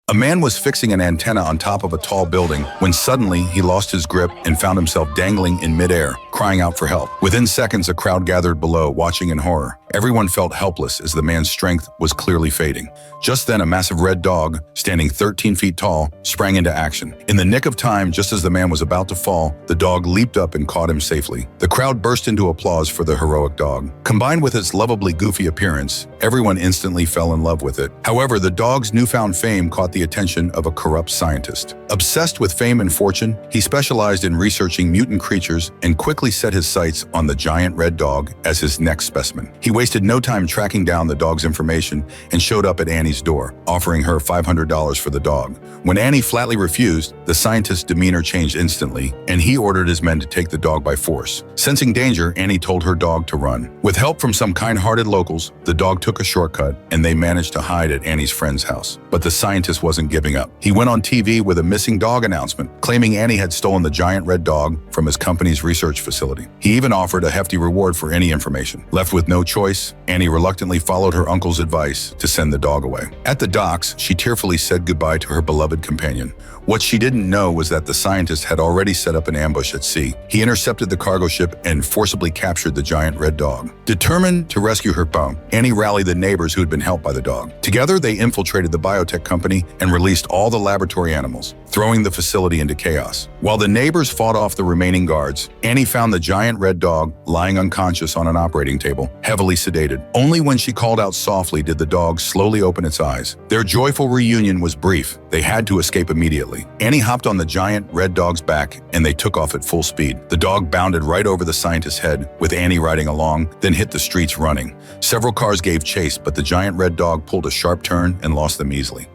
A man was fixing an antenna on top of a tall building when suddenly he lost his grip and found himself dangling in midair, crying out for help. Within seconds, a crowd gathered below, watching in horror. Everyone felt helpless as the man's strength was clearly fading. Just then, a massive red dog, standing 13 feet tall, sprang into action. In the nick of time, just as the man was about to fall, the dog leaped up and caught him safely. The crowd burst into applause for the heroic dog. Combined with its lovably goofy appearance, everyone instantly fell in love with it. However, the dog's newfound fame caught the attention of a corrupt scientist. Obsessed with fame and fortune, he specialized in researching mutant creatures and quickly set his sights on the giant red dog as his next specimen. He wasted no time tracking down the dog's information and showed up at Annie's door, offering her $500 for the dog. When Annie flatly refused, the scientist's demeanor changed instantly, and he ordered his men to take the dog by force. Sensing danger, Annie told her dog to run. With help from some kind-hearted locals, the dog took a shortcut, and they managed to hide at Annie's friend's house. But the scientist wasn't giving up. He went on TV with a missing dog announcement, claiming Annie had stolen the giant red dog from his company's research facility. He even offered a hefty reward for any information. Left with no choice, Annie reluctantly followed her uncle's advice to send the dog away. At the docks, she tearfully said goodbye to her beloved companion. What she didn't know was that the scientist had already set up an ambush at sea. He intercepted the cargo ship and forcibly captured the giant red dog. Determined to rescue her pet, Annie rallied the neighbors who had been helped by the dog. Together, they infiltrated the biotech company and released all the laboratory animals, throwing the facility into chaos. While the neighbors fought off the remaining guards, Annie found the giant red dog lying unconscious on an operating table, heavily sedated. Only when she called out softly did the dog slowly open its eyes. Their joyful reunion was brief. They had to escape immediately. Annie hopped on the giant red dog's back and they took off at full speed. The dog bounded right over the scientist's head, with Annie riding along, then hit the streets running. Several cars gave chase, but the giant red dog pulled a sharp turn and lost them easily.